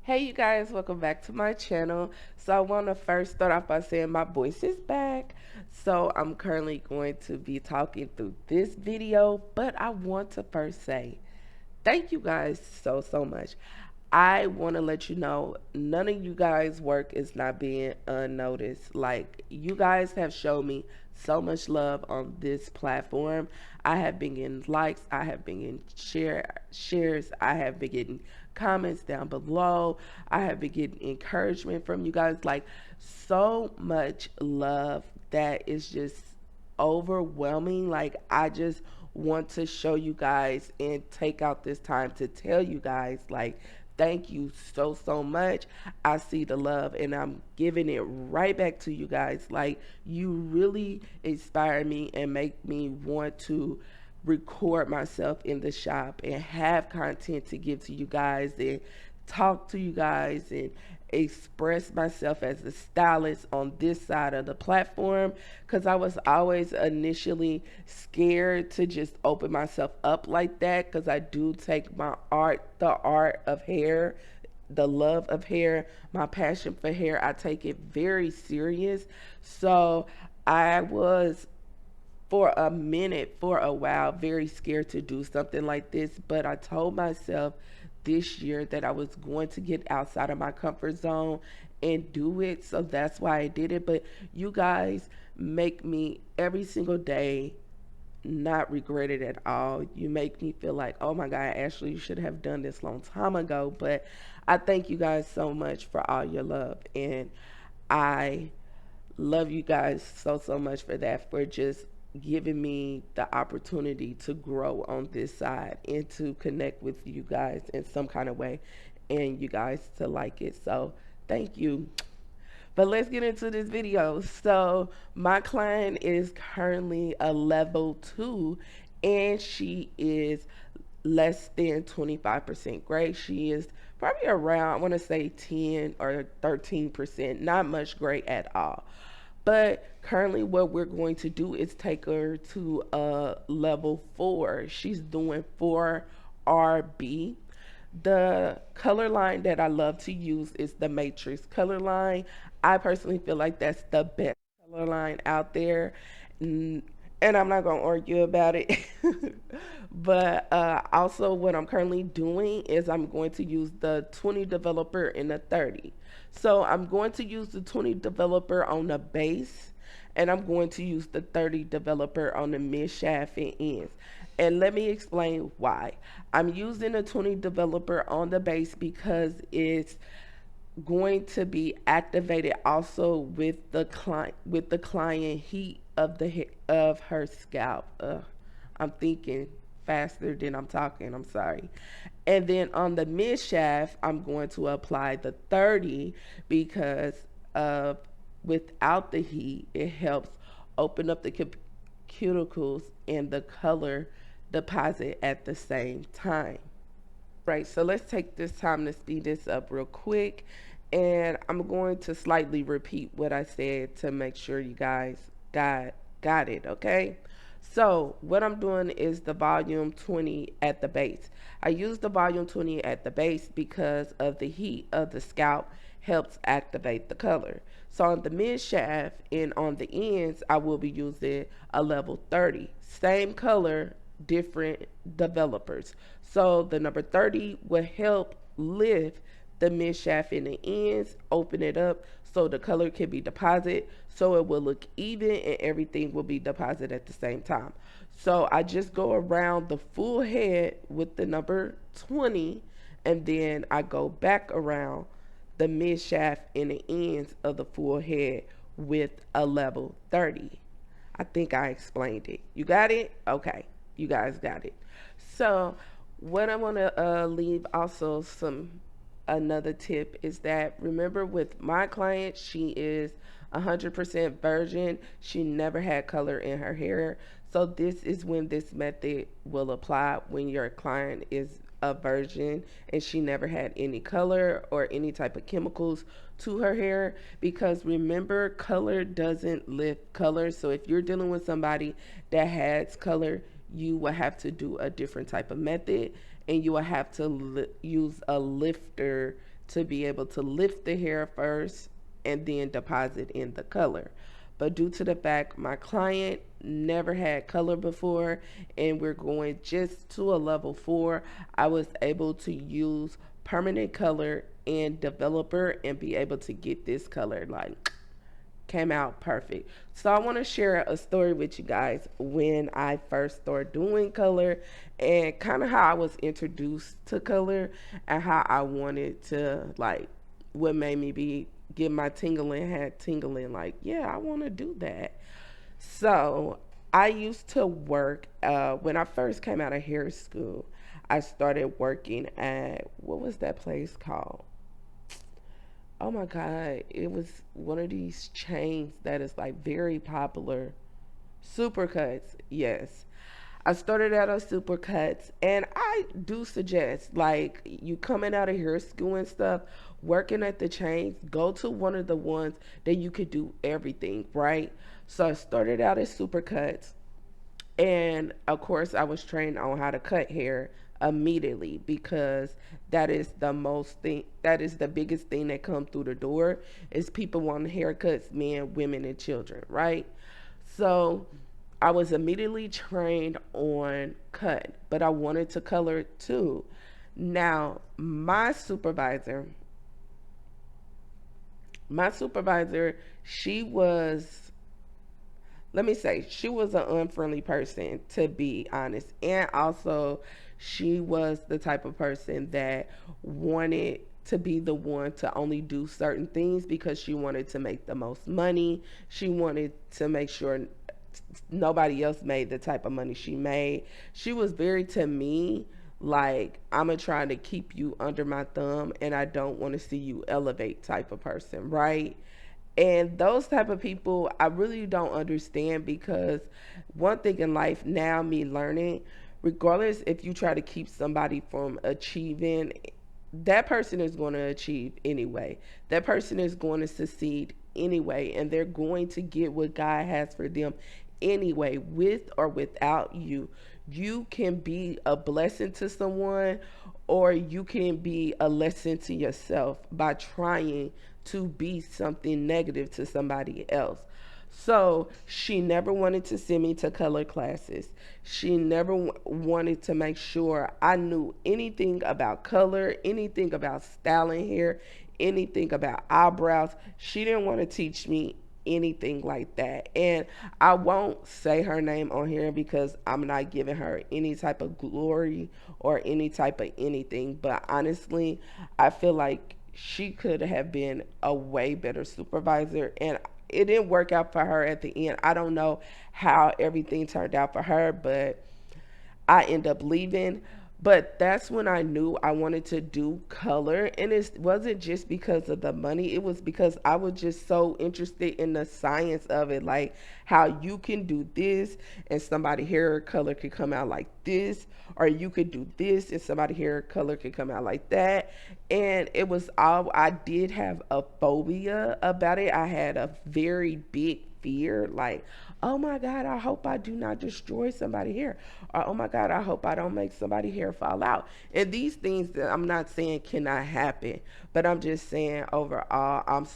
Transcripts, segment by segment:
Hey you guys, welcome back to my channel. So I want to first start off by saying my voice is back. So I'm currently going to be talking through this video, but I want to first say thank you guys so much. I want to let you know none of you guys' work is not being unnoticed. Like, you guys have shown me so much love on this platform. I have been getting likes, I have been getting shares, I have been getting comments down below. I have been getting encouragement from you guys. Like, so much love that is just overwhelming. Like, I just want to show you guys and take out this time to tell you guys, like, thank you so much. I see the love and I'm giving it right back to you guys. Like, you really inspire me and make me want to record myself in the shop and have content to give to you guys and talk to you guys and express myself as a stylist on this side of the platform, because I was always initially scared to just open myself up like that, because I do take my art, the art of hair, the love of hair, my passion for hair, I take it very serious. So I was, for a minute, for a while, very scared to do something like this. But I told myself this year that I was going to get outside of my comfort zone and do it. So that's why I did it. But you guys make me every single day not regret it at all. You make me feel like, oh my God, Ashley, you should have done this long time ago. But I thank you guys so much for all your love. And I love you guys so much for that, for just giving me the opportunity to grow on this side and to connect with you guys in some kind of way and you guys to like it. So thank you. But let's get into this video. So my client is currently a level 2 and she is less than 25% gray. She is probably around, I want to say 10 or 13%, not much gray at all. But currently, what we're going to do is take her to a level 4. She's doing 4RB. The color line that I love to use is the Matrix color line. I personally feel like that's the best color line out there. And I'm not going to argue about it. But also, what I'm currently doing is I'm going to use the 20 developer and the 30. So I'm going to use the 20 developer on the base, and I'm going to use the 30 developer on the mid shaft and ends. And let me explain why. I'm using the 20 developer on the base because it's going to be activated also with the client heat of of her scalp. I'm thinking faster than I'm talking. I'm sorry. And then on the mid shaft, I'm going to apply the 30 because of without the heat, it helps open up the cuticles and the color deposit at the same time. Right, so let's take this time to speed this up real quick. And I'm going to slightly repeat what I said to make sure you guys got it, okay? So what I'm doing is the volume 20 at the base. I use the volume 20 at the base because of the heat of the scalp helps activate the color. So on the mid shaft and on the ends, I will be using a level 30. Same color, different developers. So the number 30 will help lift the mid shaft and the ends, open it up so the color can be deposited, so it will look even and everything will be deposited at the same time. So I just go around the full head with the number 20, and then I go back around the mid shaft and the ends of the full head with a level 30. I think I explained it. You got it? Okay. You guys got it. So what I want to leave also some another tip is that, remember, with my client, she is 100% virgin. She never had color in her hair. So this is when this method will apply, when your client is a virgin and she never had any color or any type of chemicals to her hair. Because remember, color doesn't lift color. So if you're dealing with somebody that has color, you will have to do a different type of method, and you will have to use a lifter to be able to lift the hair first and then deposit in the color. But due to the fact my client never had color before and we're going just to a level 4, I was able to use permanent color and developer and be able to get this color like came out perfect. So I want to share a story with you guys when I first started doing color and kind of how I was introduced to color and how I wanted to like what made me be get my tingling had tingling like yeah I want to do that. So I used to work when I first came out of hair school. I started working at what was that place called? Oh my God, it was one of these chains that is like very popular. Supercuts, yes. I started out on Supercuts, and I do suggest, like, you coming out of hair school and stuff, working at the chains, go to one of the ones that you could do everything, right? So I started out at Supercuts, and of course, I was trained on how to cut hair immediately because that is the biggest thing that come through the door is people wanting haircuts, men, women, and children, right? So I was immediately trained on cut, but I wanted to color too. Now, my supervisor, she was, let me say, she was an unfriendly person, to be honest. And also, she was the type of person that wanted to be the one to only do certain things because she wanted to make the most money. She wanted to make sure nobody else made the type of money she made. She was very, to me, like, I'm going to try to keep you under my thumb and I don't want to see you elevate type of person, right? And those type of people I really don't understand because one thing in life now, me learning, regardless if you try to keep somebody from achieving, that person is going to achieve anyway. That person is going to succeed anyway, and they're going to get what God has for them anyway, with or without you. You can be a blessing to someone, or you can be a lesson to yourself by trying to be something negative to somebody else. So she never wanted to send me to color classes. She never wanted to make sure I knew anything about color, anything about styling hair, anything about eyebrows. She didn't want to teach me anything like that. And I won't say her name on here because I'm not giving her any type of glory or any type of anything. But honestly, I feel like she could have been a way better supervisor, and it didn't work out for her at the end. I don't know how everything turned out for her, but I end up leaving. But that's when I knew I wanted to do color. And it wasn't just because of the money, it was because I was just so interested in the science of it. Like how you can do this and somebody hair color could come out like this, or you could do this and somebody hair color could come out like that. And it was all, I did have a phobia about it. I had a very big fear, like, oh my God, I hope I do not destroy somebody here. Or, oh my God, I hope I don't make somebody hair fall out. And these things that I'm not saying cannot happen, but I'm just saying overall,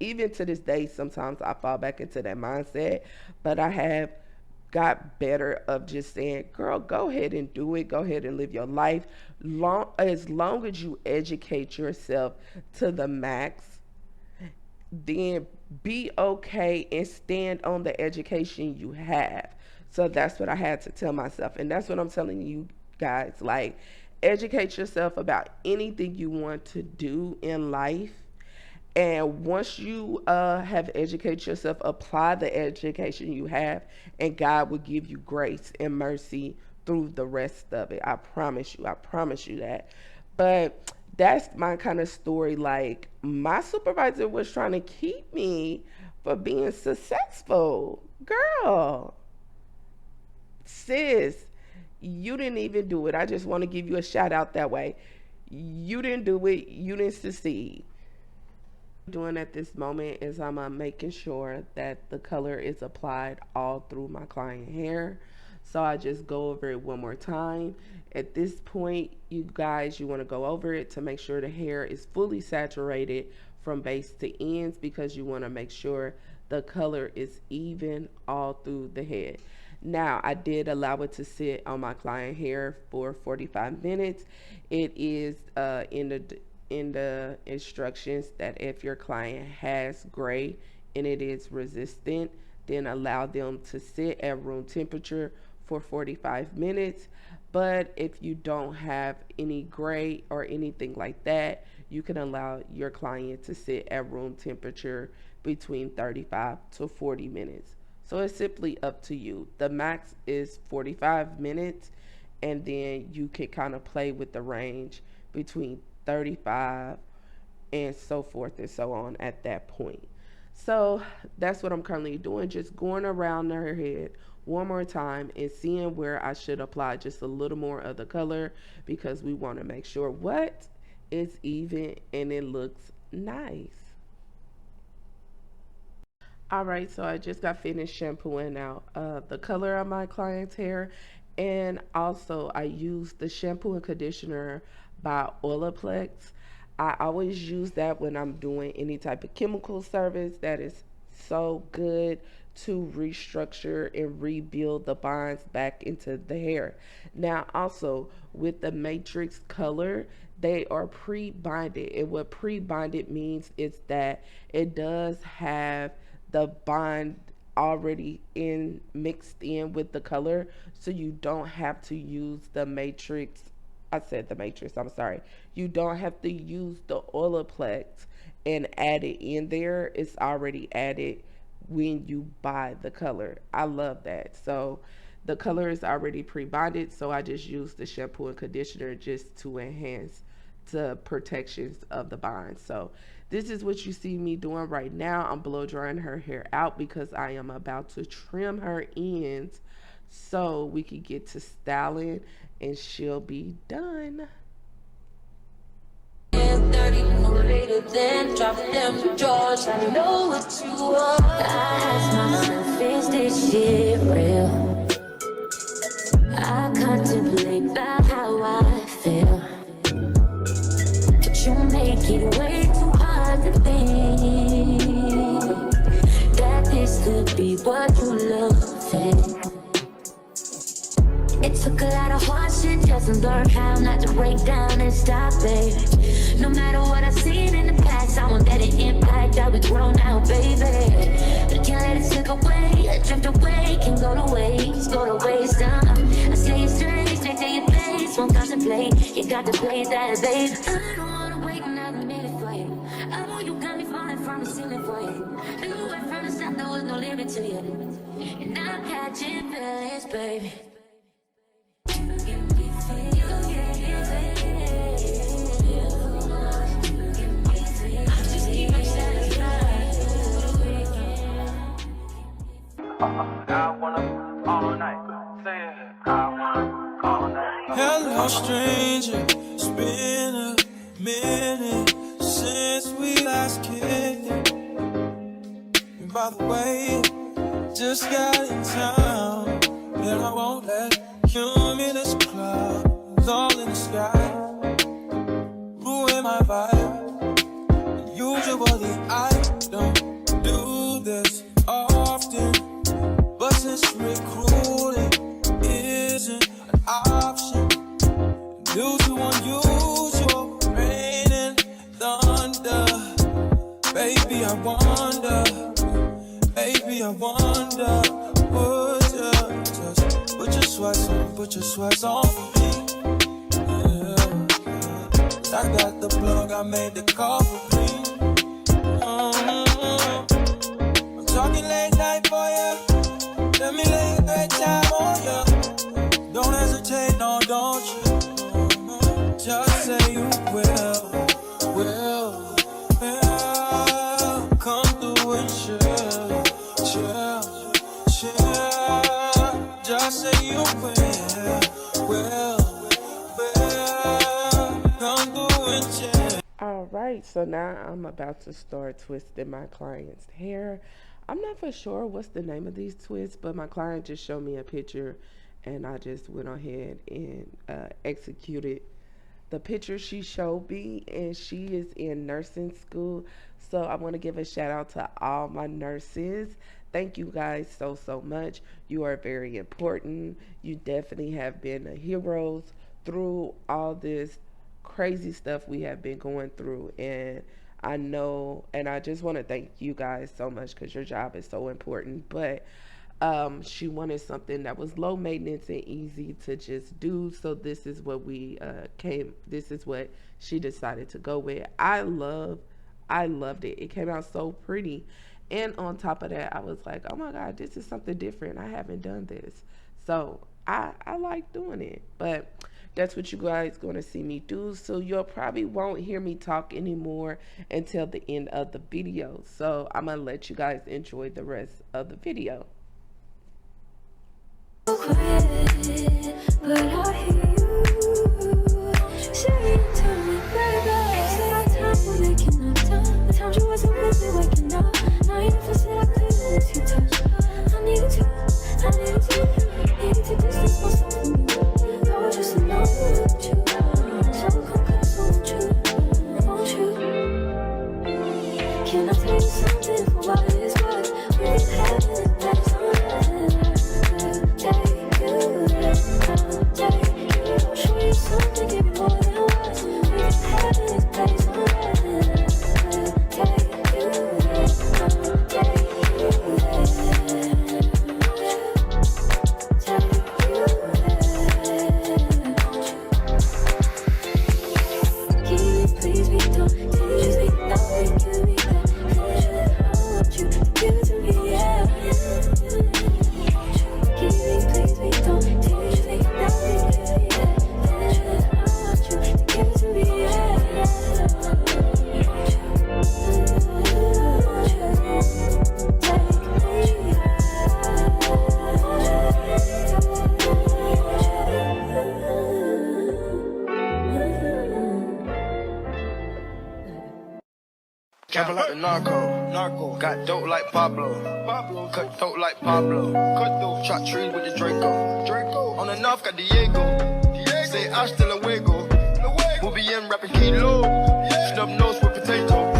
even to this day, sometimes I fall back into that mindset, but I have got better of just saying, girl, go ahead and do it. Go ahead and live your life. As long as you educate yourself to the max, then be okay and stand on the education you have. So that's what I had to tell myself. And that's what I'm telling you guys. Like, educate yourself about anything you want to do in life. And once you have educated yourself, apply the education you have, and God will give you grace and mercy through the rest of it. I promise you. I promise you that. But that's my kind of story. Like, my supervisor was trying to keep me for being successful. Girl, sis, you didn't even do it. I just want to give you a shout out that way. You didn't do it. You didn't succeed. Doing at this moment is I'm making sure that the color is applied all through my client hair. So I just go over it one more time. At this point, you guys, you want to go over it to make sure the hair is fully saturated from base to ends, because you want to make sure the color is even all through the head. Now, I did allow it to sit on my client hair for 45 minutes. It is in the instructions that if your client has gray and it is resistant, then allow them to sit at room temperature for 45 minutes. But if you don't have any gray or anything like that, you can allow your client to sit at room temperature between 35 to 40 minutes. So it's simply up to you. The max is 45 minutes, and then you can kind of play with the range between 35 and so forth and so on at that point. So that's what I'm currently doing, just going around her head one more time and seeing where I should apply just a little more of the color, because we want to make sure what is even and it looks nice. All right, so I just got finished shampooing out the color of my client's hair, and also I used the shampoo and conditioner by Olaplex. I always use that when I'm doing any type of chemical service. That is so good to restructure and rebuild the bonds back into the hair. Now, also with the Matrix color, they are pre-bonded, and what pre-bonded means is that it does have the bond already in mixed in with the color, so you don't have to use the matrix. I said the matrix, I'm sorry. You don't have to use the Olaplex and add it in there. It's already added when you buy the color. I love that. So the color is already pre-bonded, so I just use the shampoo and conditioner just to enhance the protections of the bond. So this is what you see me doing right now. I'm blow drying her hair out because I am about to trim her ends so we can get to styling and she'll be done. Then drop them drawers. I know what you want. I ask myself, is this shit real? I contemplate about how I feel, but you make it way too hard to think that this could be what you love. It took a lot of hard shit just to learn how not to break down and stop it. No matter what I've seen in the past, I won't let it impact how we grow now, baby. But can't let it slip away, drift away, can go to waste, go to waste. I say it straight to your face, won't contemplate. You got to play that, babe. I don't wanna wait another minute for you. I know you got me falling from the ceiling for you. Knew right from the start there was no limit to you, and I'm catching feelings, baby. I wanna all night. Say it. I wanna all night. Hello, stranger. It's been a minute since we last kicked it. And by the way, just got in town, and I won't let cumulus clouds all in the sky ruin my vibe. Usually I don't do this often, but since recruiting isn't an option due to unusual rain and thunder, baby I wonder, would you just put your sweats on for me? Yeah. I got the plug, I made the call for me. I'm talking late night for you. Let me lay a great time on you. Don't hesitate, no, don't you? Just say you will. Come through and chill. Just say you will. Come through and chill. All right, so now I'm about to start twisting my client's hair. I'm not for sure what's the name of these twists, but my client just showed me a picture and I just went ahead and executed the picture she showed me, and she is in nursing school. So I want to give a shout out to all my nurses. Thank you guys so much. You are very important. You definitely have been heroes through all this crazy stuff we have been going through. And I know, and I just want to thank you guys so much because your job is so important. But she wanted something that was low maintenance and easy to just do. So this is what we came. This is what she decided to go with. I loved it. It came out so pretty, and on top of that, I was like, oh my god, this is something different. I haven't done this, so I like doing it. But that's what you guys going to see me do. So you'll probably won't hear me talk anymore until the end of the video. So I'm gonna let you guys enjoy the rest of the video. Quiet, but I hear you saying to me, baby, said our time we're making up time. The times you wasn't with me waking up. Now you never said I couldn't miss you touch. I needed to distance myself from you. I was just alone with you. So come closer, won't you? Won't you? Can I tell you something for what it is worth? We've been having a place on it. Trapping like the narco. Got dope like Pablo. Cut throat like Pablo. Shot trees with the Draco. On the north got Diego. Say hasta luego. We'll be in rapping kilo. Snub nose with potato.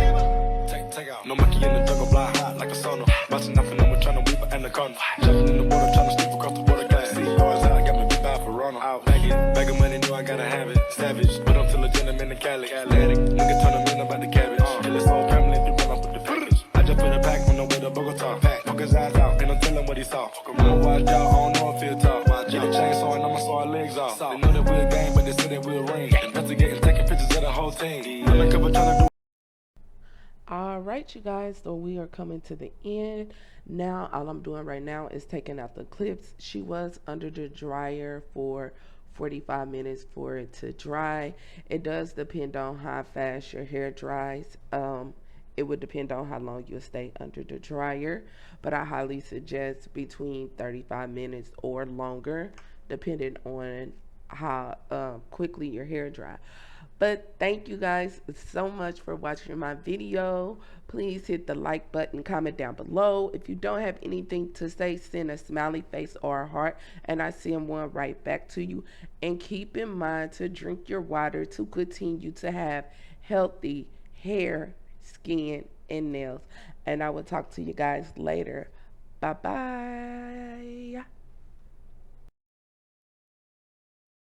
Take out. No monkey in the jungle, blind hot like a sono. Bouncing nothing, I'm trying to weave an anaconda. Jumping in the water, trying to sleep across the water. Got see cars out, got me big bad for Ronald. Out bag of money, knew I gotta have it. Savage, but I'm still a gentleman in Cali. Atlantic, nigga turn them in about the cabbage. Kill his whole family if you run off with the package. I just put a pack on the way to Bogota. Poke his eyes out, and I'm telling what he saw. Watch out, I don't know if he'll talk. Get a chainsaw and I'ma saw our legs off. They know that we're a gang, but they say that we're a ring. Investigating, taking pictures of the whole team. Undercover trying to do. All right, you guys, so we are coming to the end. Now, all I'm doing right now is taking out the clips. She was under the dryer for 45 minutes for it to dry. It does depend on how fast your hair dries. It would depend on how long you'll stay under the dryer, but I highly suggest between 35 minutes or longer, depending on how quickly your hair dry. But thank you guys so much for watching my video. Please hit the like button, comment down below. If you don't have anything to say, send a smiley face or a heart, and I send one right back to you. And keep in mind to drink your water to continue to have healthy hair, skin, and nails. And I will talk to you guys later. Bye-bye.